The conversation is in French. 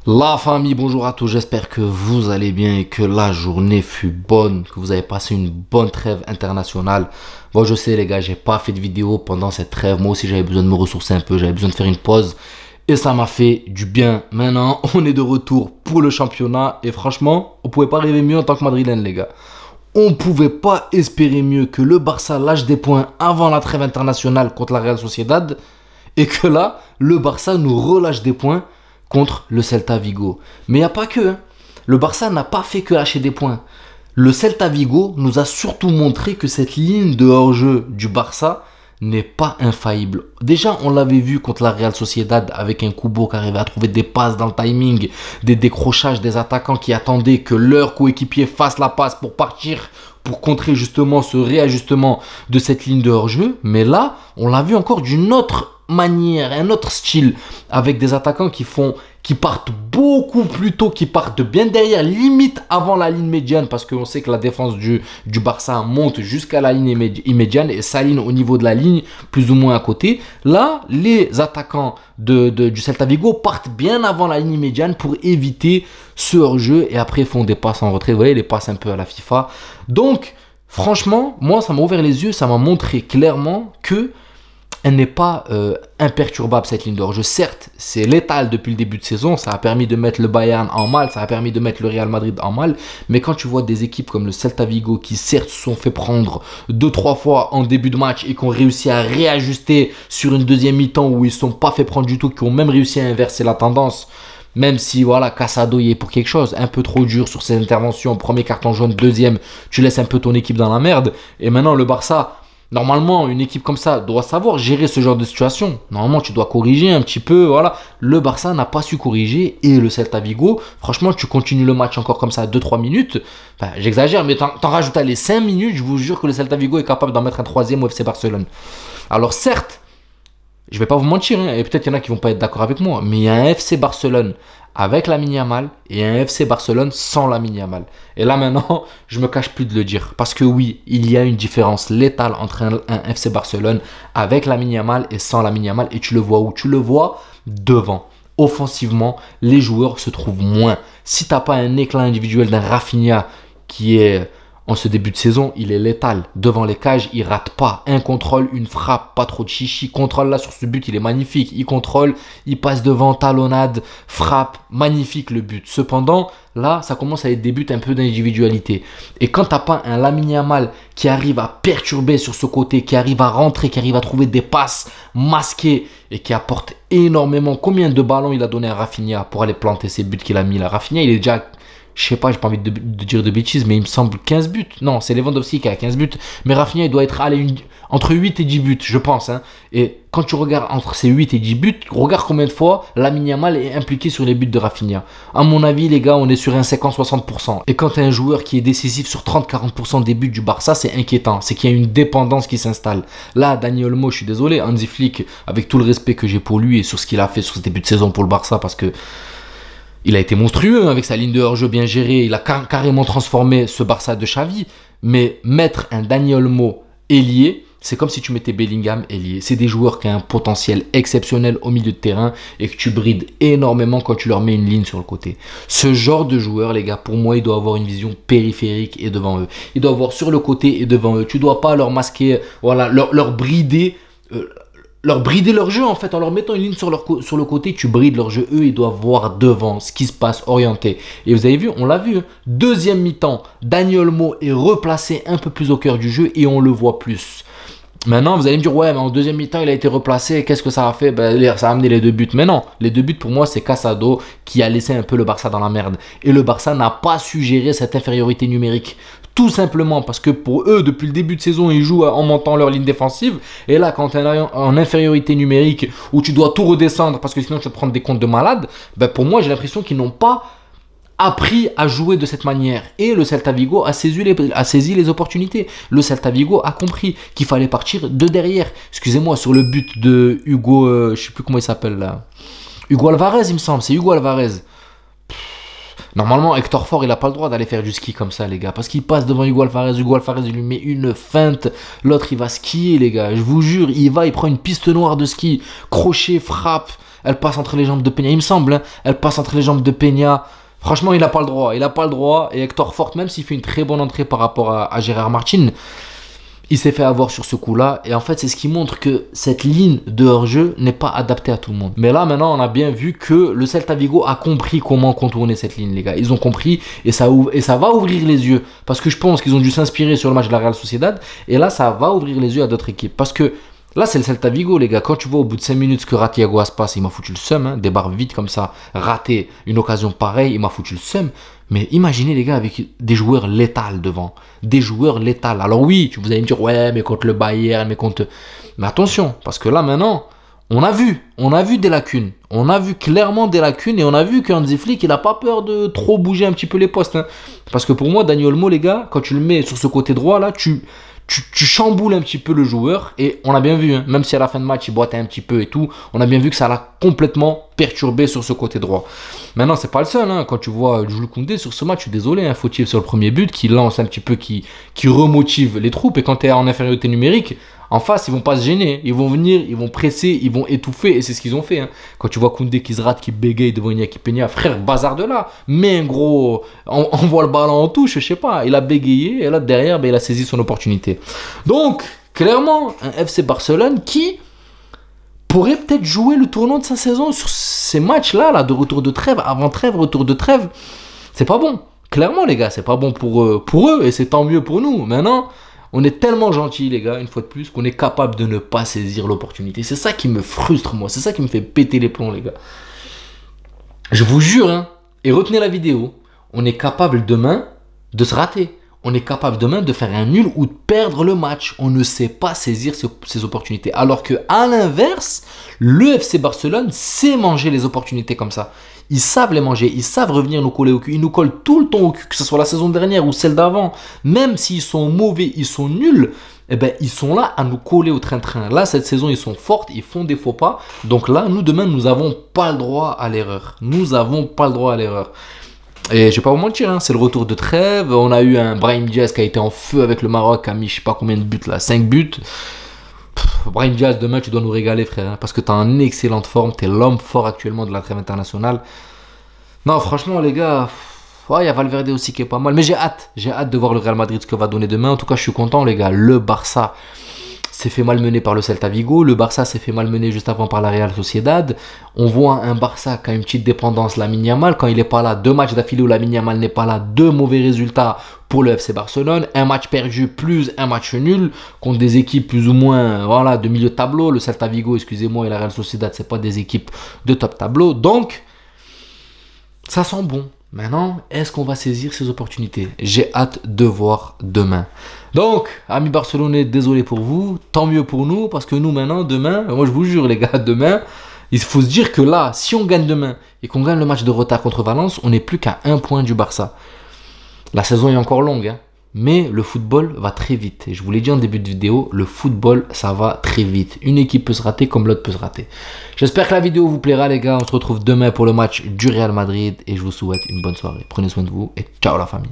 La famille, bonjour à tous, j'espère que vous allez bien et que la journée fut bonne, que vous avez passé une bonne trêve internationale. Bon, je sais les gars, j'ai pas fait de vidéo pendant cette trêve, moi aussi j'avais besoin de me ressourcer un peu, j'avais besoin de faire une pause et ça m'a fait du bien. Maintenant, on est de retour pour le championnat et franchement, on pouvait pas rêver mieux en tant que Madrilène les gars. On pouvait pas espérer mieux que le Barça lâche des points avant la trêve internationale contre la Real Sociedad et que là, le Barça nous relâche des points contre le Celta Vigo. Mais il n'y a pas que. Le Barça n'a pas fait que lâcher des points. Le Celta Vigo nous a surtout montré que cette ligne de hors-jeu du Barça n'est pas infaillible. Déjà, on l'avait vu contre la Real Sociedad avec un Kubo qui arrivait à trouver des passes dans le timing, des décrochages des attaquants qui attendaient que leur coéquipier fasse la passe pour partir, pour contrer justement ce réajustement de cette ligne de hors-jeu. Mais là, on l'a vu encore d'une autre manière, un autre style, avec des attaquants qui partent beaucoup plus tôt, qui partent de bien derrière, limite avant la ligne médiane, parce qu'on sait que la défense du Barça monte jusqu'à la ligne médiane et s'aligne au niveau de la ligne, plus ou moins à côté. Là, les attaquants du Celta Vigo partent bien avant la ligne médiane pour éviter ce hors-jeu et après font des passes en retrait. Vous voyez, les passes un peu à la FIFA. Donc, franchement, moi, ça m'a ouvert les yeux, ça m'a montré clairement que elle n'est pas imperturbable cette ligne de hors-jeu. Certes, c'est létal depuis le début de saison. Ça a permis de mettre le Bayern en mal. Ça a permis de mettre le Real Madrid en mal. Mais quand tu vois des équipes comme le Celta Vigo qui certes se sont fait prendre 2-3 fois en début de match et qui ont réussi à réajuster sur une deuxième mi-temps où ils ne sont pas fait prendre du tout, qui ont même réussi à inverser la tendance. Même si voilà, Casado y est pour quelque chose, un peu trop dur sur ses interventions. Premier carton jaune, deuxième, tu laisses un peu ton équipe dans la merde. Et maintenant le Barça... Normalement, une équipe comme ça doit savoir gérer ce genre de situation. Normalement, tu dois corriger un petit peu. Voilà. Le Barça n'a pas su corriger. Et le Celta Vigo, franchement, tu continues le match encore comme ça 2-3 minutes. Enfin, j'exagère, mais t'en rajoutes à les 5 minutes. Je vous jure que le Celta Vigo est capable d'en mettre un troisième au FC Barcelone. Alors certes, je vais pas vous mentir, hein, et peut-être qu'il y en a qui vont pas être d'accord avec moi, mais il y a un FC Barcelone avec Lamine Yamal et un FC Barcelone sans Lamine Yamal. Et là maintenant, je me cache plus de le dire. Parce que oui, il y a une différence létale entre un FC Barcelone avec Lamine Yamal et sans Lamine Yamal. Et tu le vois où? Tu le vois devant. Offensivement, les joueurs se trouvent moins. Si tu n'as pas un éclat individuel d'un Rafinha qui est... En ce début de saison, il est létal. Devant les cages, il rate pas. Un contrôle, une frappe, pas trop de chichi. Contrôle là sur ce but, il est magnifique. Il contrôle, il passe devant, talonnade, frappe. Magnifique le but. Cependant, là, ça commence à être des buts un peu d'individualité. Et quand t'as pas un Lamine Yamal qui arrive à perturber sur ce côté, qui arrive à rentrer, qui arrive à trouver des passes masquées et qui apporte énormément. Combien de ballons il a donné à Rafinha pour aller planter ces buts qu'il a mis là? Rafinha, il est déjà... Je sais pas, j'ai pas envie de dire de bêtises, mais il me semble 15 buts. Non, c'est Lewandowski qui a 15 buts. Mais Rafinha, il doit être allé entre 8 et 10 buts, je pense. Hein. Et quand tu regardes entre ces 8 et 10 buts, regarde combien de fois Lamine Yamal est impliqué sur les buts de Rafinha. À mon avis, les gars, on est sur un 50-60%. Et quand tu as un joueur qui est décisif sur 30-40% des buts du Barça, c'est inquiétant. C'est qu'il y a une dépendance qui s'installe. Là, Dani Olmo, je suis désolé, Hansi Flick, avec tout le respect que j'ai pour lui et sur ce qu'il a fait sur ce début de saison pour le Barça, parce que il a été monstrueux avec sa ligne de hors-jeu bien gérée. Il a carrément transformé ce Barça de Xavi. Mais mettre un Dani Olmo ailier, c'est comme si tu mettais Bellingham ailier. C'est des joueurs qui ont un potentiel exceptionnel au milieu de terrain et que tu brides énormément quand tu leur mets une ligne sur le côté. Ce genre de joueurs, les gars, pour moi, il doit avoir une vision périphérique et devant eux. Il doit avoir sur le côté et devant eux. Tu ne dois pas leur masquer, voilà, leur brider... leur brider leur jeu en fait, en leur mettant une ligne sur le côté, tu brides leur jeu. Eux, ils doivent voir devant ce qui se passe, orienté. Et vous avez vu, on l'a vu, hein. Deuxième mi-temps, Dani Olmo est replacé un peu plus au cœur du jeu et on le voit plus. Maintenant, vous allez me dire, ouais, mais en deuxième mi-temps, il a été replacé. Qu'est-ce que ça a fait? Ben, ça a amené les 2 buts. Mais non, les 2 buts, pour moi, c'est Casado qui a laissé un peu le Barça dans la merde. Et le Barça n'a pas su gérer cette infériorité numérique. Tout simplement parce que pour eux, depuis le début de saison, ils jouent en montant leur ligne défensive. Et là, quand tu es en infériorité numérique, où tu dois tout redescendre parce que sinon tu vas te prendre des comptes de malade, ben pour moi, j'ai l'impression qu'ils n'ont pas appris à jouer de cette manière. Et le Celta Vigo a saisi les opportunités. Le Celta Vigo a compris qu'il fallait partir de derrière. Excusez-moi, sur le but de Hugo, je sais plus comment il s'appelle là. Hugo Alvarez, il me semble. C'est Hugo Alvarez. Normalement, Hector Ford, il a pas le droit d'aller faire du ski comme ça, les gars. Parce qu'il passe devant Hugo Alvarez. Hugo Alvarez, il lui met une feinte. L'autre, il va skier, les gars. Je vous jure, il prend une piste noire de ski. Crochet, frappe. Elle passe entre les jambes de Peña. Il me semble, hein, elle passe entre les jambes de Peña. Franchement, il n'a pas le droit. Il n'a pas le droit. Et Hector Ford, même s'il fait une très bonne entrée par rapport à Gérard Martin, il s'est fait avoir sur ce coup-là. Et en fait, c'est ce qui montre que cette ligne de hors-jeu n'est pas adaptée à tout le monde. Mais là, maintenant, on a bien vu que le Celta Vigo a compris comment contourner cette ligne, les gars. Ils ont compris et ça va ouvrir les yeux. Parce que je pense qu'ils ont dû s'inspirer sur le match de la Real Sociedad. Et là, ça va ouvrir les yeux à d'autres équipes. Parce que là, c'est le Celta Vigo, les gars. Quand tu vois au bout de 5 minutes ce que rate Thiago Aspas, il m'a foutu le seum. Hein, des barres vides comme ça, rater une occasion pareille, il m'a foutu le seum. Mais imaginez, les gars, avec des joueurs létals devant. Des joueurs létals. Alors oui, vous allez me dire, ouais, mais contre le Bayern, mais contre... Mais attention, parce que là, maintenant, on a vu des lacunes. On a vu clairement des lacunes et on a vu qu'Hansi Flick, il n'a pas peur de trop bouger un petit peu les postes. Hein. Parce que pour moi, Dani Olmo, les gars, quand tu le mets sur ce côté droit, là, tu chamboules un petit peu le joueur et on a bien vu, hein, même si à la fin de match il boitait un petit peu et tout, on a bien vu que ça l'a complètement perturbé sur ce côté droit. Maintenant, c'est pas le seul, hein, quand tu vois Jules Koundé sur ce match, je suis désolé, hein, fautif sur le premier but, qui lance un petit peu, qui remotive les troupes, et quand tu es en infériorité numérique, en face, ils vont pas se gêner, ils vont venir, ils vont presser, ils vont étouffer, et c'est ce qu'ils ont fait. Hein. Quand tu vois Koundé qui se rate, qui bégaye devant Iñaki Peña, frère, bazar de là, mais un gros, envoie le ballon en touche, je sais pas, il a bégayé, et là derrière, ben, il a saisi son opportunité. Donc, clairement, un FC Barcelone qui pourrait peut-être jouer le tournant de sa saison sur ces matchs-là, là, de retour de trêve, avant trêve, retour de trêve, c'est pas bon. Clairement, les gars, c'est pas bon pour eux, et c'est tant mieux pour nous. Maintenant, on est tellement gentils, les gars, une fois de plus, qu'on est capable de ne pas saisir l'opportunité. C'est ça qui me frustre, moi. C'est ça qui me fait péter les plombs, les gars. Je vous jure, hein, et retenez la vidéo, on est capable demain de se rater. On est capable demain de faire un nul ou de perdre le match. On ne sait pas saisir ces opportunités. Alors qu'à l'inverse, le FC Barcelone sait manger les opportunités comme ça. Ils savent les manger, ils savent revenir nous coller au cul. Ils nous collent tout le temps au cul, que ce soit la saison dernière ou celle d'avant. Même s'ils sont mauvais, ils sont nuls, eh ben, ils sont là à nous coller au train-train. Là, cette saison, ils sont forts, ils font des faux pas. Donc là, nous, demain, nous n'avons pas le droit à l'erreur. Nous n'avons pas le droit à l'erreur. Et je vais pas vous mentir, hein, c'est le retour de trêve. On a eu un Brahim Diaz qui a été en feu avec le Maroc, a mis je sais pas combien de buts là, 5 buts. Brahim Diaz, demain tu dois nous régaler, frère, hein, parce que tu as une excellente forme, tu es l'homme fort actuellement de la trêve internationale. Non, franchement, les gars, il y a Valverde aussi qui est pas mal, mais j'ai hâte de voir le Real Madrid ce que va donner demain. En tout cas, je suis content, les gars. Le Barça s'est fait malmener par le Celta Vigo, le Barça s'est fait malmener juste avant par la Real Sociedad. On voit un Barça qui a une petite dépendance, Lamine Yamal, quand il n'est pas là, 2 matchs d'affilée où Lamine Yamal n'est pas là, 2 mauvais résultats pour le FC Barcelone, un match perdu plus un match nul contre des équipes plus ou moins voilà, de milieu de tableau. Le Celta Vigo, excusez-moi, et la Real Sociedad, c'est pas des équipes de top tableau, donc ça sent bon. Maintenant, est-ce qu'on va saisir ces opportunités? J'ai hâte de voir demain. Donc, amis barcelonais, désolé pour vous, tant mieux pour nous, parce que nous maintenant, demain, moi je vous jure les gars, demain, il faut se dire que là, si on gagne demain et qu'on gagne le match de retard contre Valence, on n'est plus qu'à 1 point du Barça. La saison est encore longue, hein, mais le football va très vite. Et je vous l'ai dit en début de vidéo, le football, ça va très vite. Une équipe peut se rater comme l'autre peut se rater. J'espère que la vidéo vous plaira les gars. On se retrouve demain pour le match du Real Madrid et je vous souhaite une bonne soirée. Prenez soin de vous et ciao la famille.